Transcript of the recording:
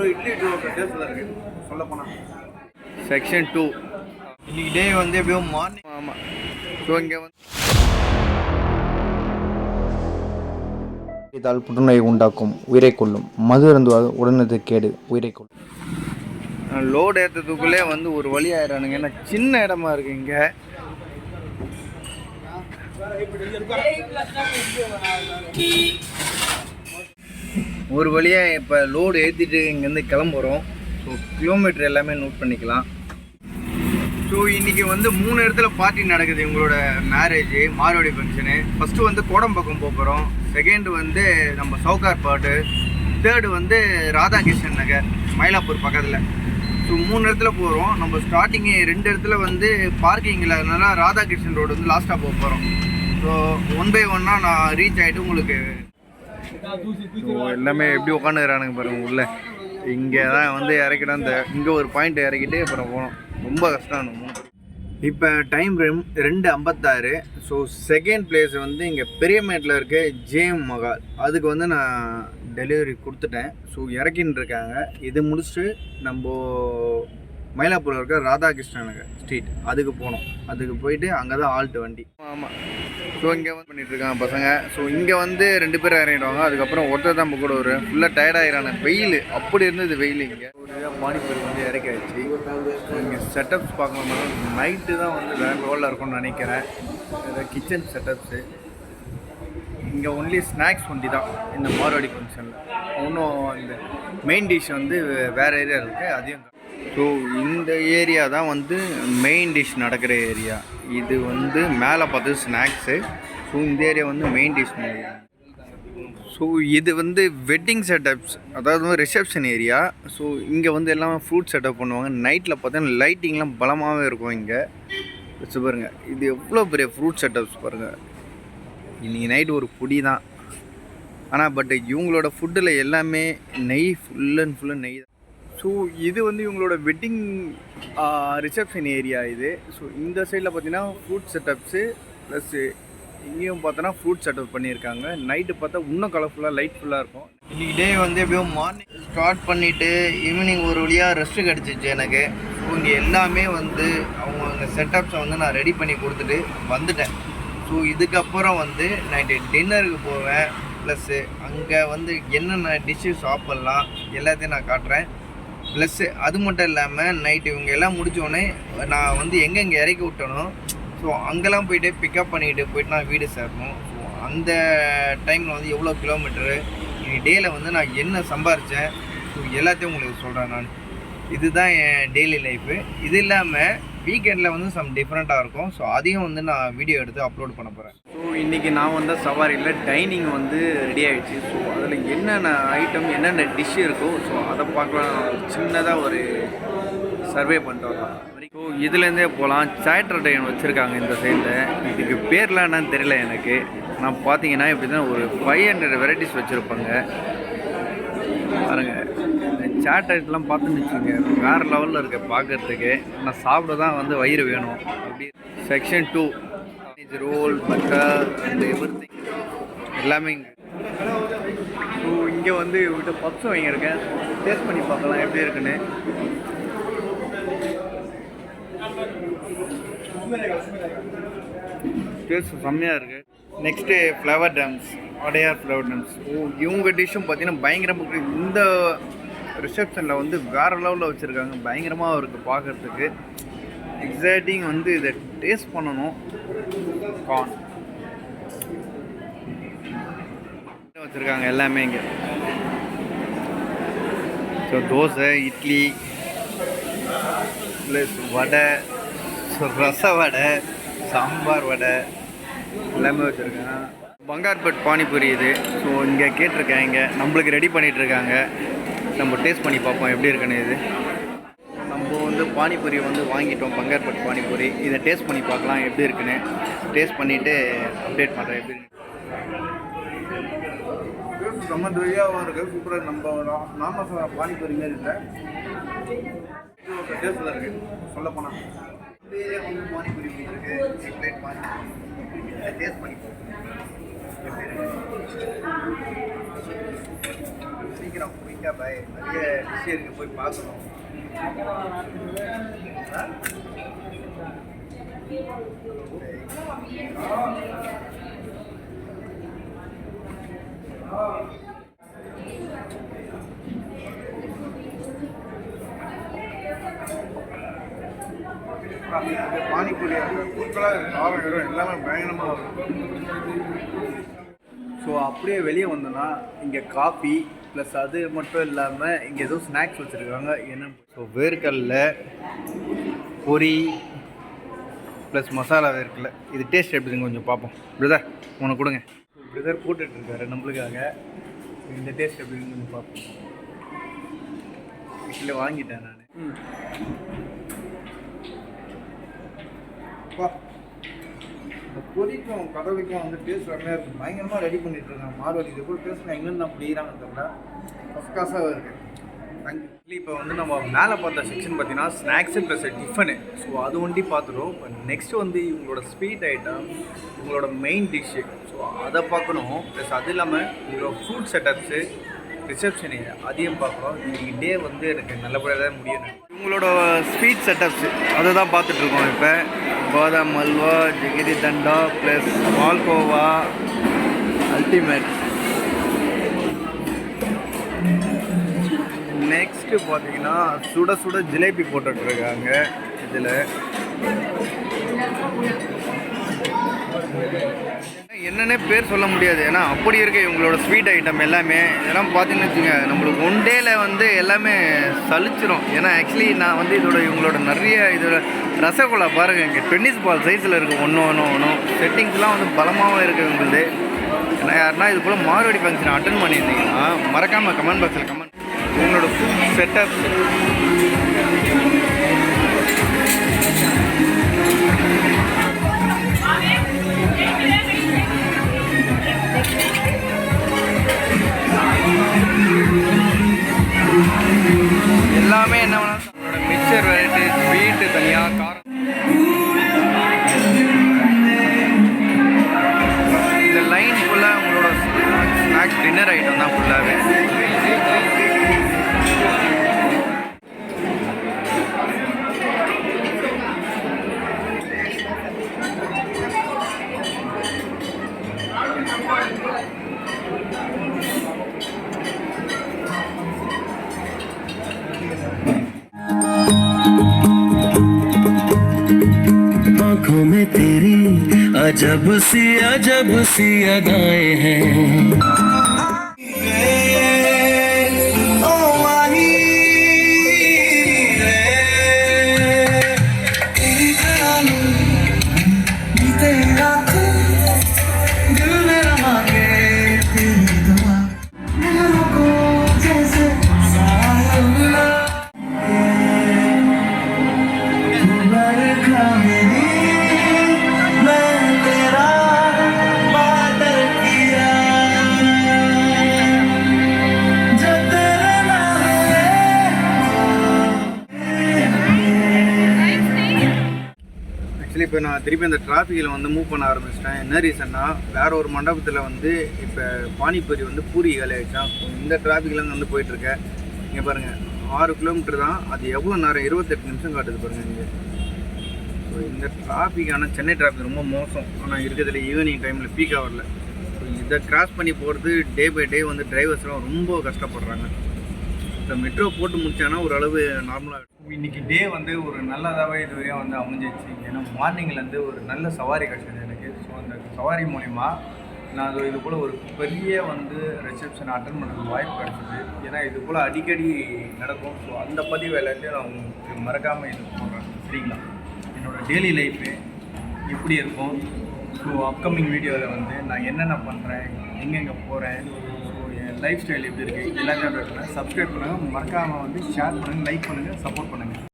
ஒரு இட்லி 2 டேஸ்ட்டில் இருக்குது சொல்லப்போனால். செக்ஷன் 2 இன்னைக்கு டே வந்து எப்படியும் மார்னிங். ஆமாம். ஸோ இங்கே வந்து இதால் புற்றுநோயை உண்டாக்கும், உயிரை கொள்ளும். மது அருந்துவது உடனது கேடு, உயிரை கொள்ளும். லோடு ஏற்றத்துக்குள்ளே வந்து ஒரு வழி ஆயிடானுங்க. ஏன்னா சின்ன இடமா இருக்குது இங்கே. ஒரு வழியாக இப்போ லோடு ஏற்றிட்டு இங்கேருந்து கிளம்புறோம். ஸோ கிலோமீட்டர் எல்லாமே நோட் பண்ணிக்கலாம். ஸோ இன்றைக்கி வந்து 3 இடத்துல பார்ட்டி நடக்குது. எங்களோட மேரேஜ் மாரோடி ஃபங்க்ஷனு. ஃபஸ்ட்டு வந்து கோடம்பக்கம் போகிறோம். செகண்டு வந்து நம்ம சவுகார் பாட்டு. தேர்டு வந்து ராதாகிருஷ்ணன் நகர் மயிலாப்பூர் பக்கத்தில். ஸோ 3 இடத்துல போகிறோம். நம்ம ஸ்டார்டிங்கு 2 இடத்துல வந்து பார்க்கிங் இல்லாதனால ராதாகிருஷ்ணன் ரோடு வந்து லாஸ்ட்டாக போகிறோம். ஸோ 1 by 1 நான் ரீச் ஆகிட்டு உங்களுக்கு எல்லாமே எப்படி உட்காந்துக்கிறானுங்க பாருங்கள் உள்ளே. இங்கே தான் வந்து இறக்கிட்டோம். இந்த இங்கே ஒரு பாயிண்ட் இறக்கிட்டு அப்புறம் போனோம். ரொம்ப கஷ்டம். இப்போ டைம் 2:56. ஸோ செகண்ட் பிளேஸ் வந்து இங்கே பெரியமேட்டில் இருக்க ஜேஎம் மகால். அதுக்கு வந்து நான் டெலிவரி கொடுத்துட்டேன். ஸோ இறக்கின்னு இருக்காங்க. இது முடிச்சுட்டு நம்ம மயிலாப்பூரில் இருக்க ராதாகிருஷ்ணன் நகர் ஸ்ட்ரீட் அதுக்கு போனோம். அதுக்கு போயிட்டு அங்கே தான் ஆல்ட்டு வண்டி. ஆமாம். ஸோ இங்கே வந்து பண்ணிகிட்ருக்காங்க பசங்க. ஸோ இங்கே வந்து 2 பேர் இறங்கிடுவாங்க. அதுக்கப்புறம் ஒருத்தர் தான் நம்ம கூட வரும். ஃபுல்லாக டயர்டாகிறான வெயில். அப்படி இருந்தது வெயில். இங்கே ஒரு பானிபூரி வந்து இறக்காச்சு. இங்கே செட்டப்ஸ் பார்க்கணும்னா நைட்டு தான் வந்து வேறு லெவலில் இருக்கும்னு நினைக்கிறேன். கிச்சன் செட்டப்ஸு இங்கே ஒன்லி ஸ்நாக்ஸ் வண்டி தான் இந்த மார்வாடி ஃபங்க்ஷனில். இன்னும் இந்த மெயின் டிஷ் வந்து வேறு ஏரியா இருக்குது. அதையும் ஸோ இந்த ஏரியா தான் வந்து மெயின் டிஷ் நடக்கிற ஏரியா. இது வந்து மேலே பார்த்து ஸ்நாக்ஸு. ஸோ இந்த ஏரியா வந்து மெயின் டிஷ் ஏரியா. ஸோ இது வந்து வெட்டிங் செட்டப்ஸ், அதாவது ரிசப்ஷன் ஏரியா. ஸோ இங்கே வந்து எல்லாம் ஃப்ரூட் செட்டப் பண்ணுவாங்க. நைட்டில் பார்த்தீங்கன்னா லைட்டிங்லாம் பலமாகவே இருக்கும். இங்கே வச்சு பாருங்கள். இது எவ்வளோ பெரிய ஃப்ரூட் செட்டப்ஸ் பாருங்கள். இன்றைக்கி நைட்டு ஒரு பொடி தான். ஆனால் பட் இவங்களோட ஃபுட்டில் எல்லாமே நெய், ஃபுல் அண்ட் ஃபுல்லாக நெய் தான். ஸோ இது வந்து இவங்களோட வெட்டிங் ரிசப்ஷன் ஏரியா இது. ஸோ இந்த சைடில் பார்த்தீங்கன்னா ஃப்ரூட் செட்டப்ஸு ப்ளஸ்ஸு இங்கேயும் பார்த்தோன்னா ஃப்ரூட் செட்டப் பண்ணியிருக்காங்க. நைட்டு பார்த்தா இன்னும் கலர்ஃபுல்லாக லைட்ஃபுல்லாக இருக்கும். இன்றைக்கி டே வந்து எப்படியும் மார்னிங் ஸ்டார்ட் பண்ணிவிட்டு ஈவினிங் ஒரு வழியாக ரெஸ்ட்டு கிடச்சிச்சு எனக்கு. ஸோ இங்கே எல்லாமே வந்து அவங்க செட்டப்ஸை வந்து நான் ரெடி பண்ணி கொடுத்துட்டு வந்துட்டேன். ஸோ இதுக்கப்புறம் வந்து நைட்டு டின்னருக்கு போவேன். ப்ளஸ்ஸு அங்கே வந்து என்னென்ன டிஷ்ஷு சாப்பிட்லாம் எல்லாத்தையும் நான் காட்டுறேன். ப்ளஸ்ஸு அது மட்டும் இல்லாமல் நைட்டு இவங்க எல்லாம் முடித்தோடனே நான் வந்து எங்கெங்கே இறக்கி விட்டணும். ஸோ அங்கெல்லாம் போய்ட்டு பிக்கப் பண்ணிக்கிட்டு போய்ட்டு நான் வீடு சேரணும். ஸோ அந்த டைமில் வந்து எவ்வளோ கிலோமீட்டரு இன்னைக்கு டேயில் வந்து நான் என்ன சம்பாரித்தேன், ஸோ எல்லாத்தையும் உங்களுக்கு சொல்கிறேன் நான். இதுதான் என் டெய்லி லைஃபு. இது இல்லாமல் வீக்கெண்டில் வந்து சம் டிஃப்ரெண்ட்டாக இருக்கும். ஸோ அதையும் வந்து நான் வீடியோ எடுத்து அப்லோட் பண்ண போகிறேன். ஸோ இன்றைக்கி நான் வந்த சவாரியில் டைனிங் வந்து ரெடி ஆகிடுச்சு. ஸோ அதில் என்னென்ன ஐட்டம் என்னென்ன டிஷ் இருக்கோ ஸோ அதை பார்க்கலாம். சின்னதாக ஒரு சர்வே பண்ணிட்டு வரலாம். ஸோ இதுலேருந்தே போகலாம். சாட்டர் டைன் வச்சுருக்காங்க இந்த சைடில். இதுக்கு பேர்லாம் என்னன்னு தெரியல எனக்கு. நான் பார்த்தீங்கன்னா இப்படி தான் ஒரு 500 வெரைட்டிஸ் வச்சுருப்பாங்க பாருங்கள். சாட் ஐட்டெலாம் பார்த்துன்னு வச்சுங்க வேறு லெவலில் இருக்க பார்க்குறதுக்கு. நான் சாப்பிட தான் வந்து வயிறு வேணும். அப்படி section 2 roll butter and everything எல்லாமே இங்கே. ஸோ இங்கே வந்து இவர்கிட்ட பப்ஸ் வாங்கியிருக்கேன். டேஸ்ட் பண்ணி பார்க்கலாம் எப்படி இருக்குன்னு. டேஸ்ட் செம்மையாக இருக்குது. Next flower drums, Adyar flower drums. இவங்க டிஷ்ஷும் பார்த்தீங்கன்னா பயங்கரமாக இந்த ரிசப்ஷனில் வந்து வேறு லெவலில் வச்சுருக்காங்க. பயங்கரமாக இருக்குது பார்க்குறதுக்கு. எக்ஸைட்டிங் வந்து இதை டேஸ்ட் பண்ணணும். கார்ன் வச்சுருக்காங்க எல்லாமே இங்கே. ஸோ தோசை, இட்லி ப்ளஸ் வடை, ரச வடை, சாம்பார் வடை எல்லாமே வச்சுருக்கேன். பங்கார்பட் பானிபூரி இது. ஸோ இங்கே கேட்டிருக்கேன். இங்கே நம்மளுக்கு ரெடி பண்ணிகிட்ருக்காங்க. நம்ம டேஸ்ட் பண்ணி பார்ப்போம் எப்படி இருக்குன்னு. இது நம்ம வந்து பானிபூரி வந்து வாங்கிட்டோம். பங்கார்பட் பானிபூரி. இதை டேஸ்ட் பண்ணி பார்க்கலாம் எப்படி இருக்குன்னு. டேஸ்ட் பண்ணிவிட்டு அப்டேட் பண்ணுறேன் எப்படி இருக்கு. ரொம்ப ட்ரையாகவும் இருக்குது. சூப்பராக நம்ம நார்மல் பானிபூரி மாரி இல்லை. இது ஒரு டேஸ்ட்டில் இருக்குது சொல்லப்போனால். இந்த ஏரியா வந்து பானிபூரி இருக்குது. Egg plate panipuri. இதை டேஸ்ட் பண்ணி பார்ப்போம் எப்படி இருக்குது. முடிக்கிறோம் குயிக்காக பாய். நிறைய டிஷ் இருக்குது, போய் பார்க்கணும். பானிபூரி காரம் வரும், எல்லாமே பயங்கரமாக வரும். ஸோ அப்படியே வெளியே வந்தோன்னா இங்கே காஃபி ப்ளஸ் அது மட்டும் இல்லாமல் இங்கே ஏதோ ஸ்நாக்ஸ் வச்சுருக்காங்க. என்ன ஸோ வேர்க்கடல பொரி ப்ளஸ் மசாலா வேர்க்கடல. இது டேஸ்ட் எப்படிங்க கொஞ்சம் பார்ப்போம். பிரதர் உனக்கு கொடுங்க. பிரதர் போட்டுட்ருக்காரு நம்மளுக்காக. இந்த டேஸ்ட் எப்படின்னு கொஞ்சம் பார்ப்போம். வீட்டில் வாங்கிட்டேன் நான். இந்த பொரிக்கும் கடவுளுக்கும் வந்து டேஸ்ட் செம்மையாக இருக்குது. பயங்கரமாக ரெடி பண்ணிட்டு இருக்காங்க மார்வாடி. இது கூட டேஸ்ட் எங்கேருந்து தான் பிடிக்கிறாங்க தெரியல. ஃபஸ்ட் கிளாஸாக இருக்குது. தேங்க்யூ. இப்போ வந்து நம்ம மேலே பார்த்த செக்ஷன் பார்த்தீங்கன்னா ஸ்நாக்ஸு ப்ளஸ் டிஃபனு. ஸோ அது ஒண்டி பார்த்துட்டோம். இப்போ நெக்ஸ்ட் வந்து இவங்களோட ஸ்வீட் ஐட்டம், இவங்களோட மெயின் டிஷ்ஷு. ஸோ அதை பார்க்கணும். ப்ளஸ் அது இல்லாமல் இவங்களோட ஃபுட் செட்டப்ஸு, ரிசப்ஷனு அதையும் பார்க்குறோம். இன்றைக்கி டே வந்து எனக்கு நல்லபடியாக தான் முடியணும். இவங்களோட ஸ்வீட் செட்டப்ஸு அதை தான் பார்த்துட்ருக்கோம். இப்போ பாதாம் அல்வா, ஜிகிரி தண்டா ப்ளஸ் பால்கோவா அல்டிமேட். நெக்ஸ்ட்டு பார்த்தீங்கன்னா சுட சுட ஜிலேபி போட்டுட்ருக்காங்க. இதில் என்னென்ன பேர் சொல்ல முடியாது, ஏன்னா அப்படி இருக்குது இவங்களோட ஸ்வீட் ஐட்டம் எல்லாமே. இதெல்லாம் பார்த்தீங்கன்னு வச்சுங்க, நம்மளுக்கு ஒன் டேயில் வந்து எல்லாமே சலிச்சிரும். ஏன்னா ஆக்சுவலி நான் வந்து இவங்களோட நிறைய இதோட ரசகுல்லா பாருங்கள், இங்கே டென்னிஸ் பால் சைஸில் இருக்குது. ஒன்றும் செட்டிங்ஸ்லாம் வந்து பலமாகவும் இருக்குது இவங்களுது. ஏன்னா யாருன்னா இது போல் மார்வாடி ஃபங்க்ஷன் அட்டன் பண்ணியிருந்தீங்கன்னா மறக்காமல் கமெண்ட் பாக்ஸில் கமெண்ட். இவங்களோட ஃபுட் செட்டப் எல்லாமே என்ன வேணாலும் நம்மளோட மிக்சர் வெரைட்டி, ஸ்வீட்டு தனியாக, காரம். இந்த லைன் ஃபுல்லாக உங்களோட ஸ்நாக்ஸ் டின்னர் ஐட்டம் தான் ஃபுல்லாகவே. आँखों में तेरी अजब सी अदाएं हैं। இப்போ நான் திருப்பி அந்த டிராஃபிக்கில் வந்து மூவ் பண்ண ஆரம்பிச்சிட்டேன். என்ன ரீசன்னா, வேறு ஒரு மண்டபத்தில் வந்து இப்போ பானிபூரி வந்து பூரி காலி ஆகிடுச்சான். இந்த டிராஃபிக்கில் வந்து போயிட்டுருக்கேன். இங்கே பாருங்கள், 6 கிலோமீட்டர் தான். அது எவ்வளோ நேரம், 28 நிமிஷம் காட்டுது பாருங்கள் இங்கே. ஸோ இந்த டிராஃபிக், ஆனால் சென்னை டிராஃபிக் ரொம்ப மோசம். ஆனால் இருக்கிறதுல ஈவினிங் டைமில் பீக் ஹவரில். ஸோ இதை கிராஸ் பண்ணி போகிறது டே பை டே வந்து டிரைவர்ஸ்லாம் ரொம்ப கஷ்டப்படுறாங்க. இந்த மெட்ரோ போட்டு முடிச்சானா ஓரளவு நார்மலாக. இன்றைக்கி டே வந்து ஒரு நல்லதாகவே இதுவரையும் வந்து அமைஞ்சிச்சு. ஏன்னா மார்னிங்லேருந்து ஒரு நல்ல சவாரி கிடச்சிது எனக்கு. ஸோ அந்த சவாரி மூலிமா நான் இது போல் ஒரு பெரிய வந்து ரிசப்ஷன் அட்டன் பண்ணுறதுக்கு வாய்ப்பு கிடச்சிது. ஏன்னா இது போல் அடிக்கடி நடக்கும். ஸோ அந்த பதிவு எல்லாத்தையும் நான் உங்களுக்கு மறக்காமல் இது போடுறேன். சரிங்களா? என்னோடய டெய்லி லைஃபு எப்படி இருக்கும், ஸோ அப்கமிங் வீடியோவில் வந்து நான் என்னென்ன பண்ணுறேன், எங்கெங்கே போகிறேன், லைஃப் ஸ்டைல் எப்படி இருக்குது எல்லாத்தையும் சப்ஸ்கிரைப் பண்ணுங்கள். மறக்காமல் வந்து ஷேர் பண்ணுங்கள், லைக் பண்ணுங்கள், சப்போர்ட் பண்ணுங்கள்.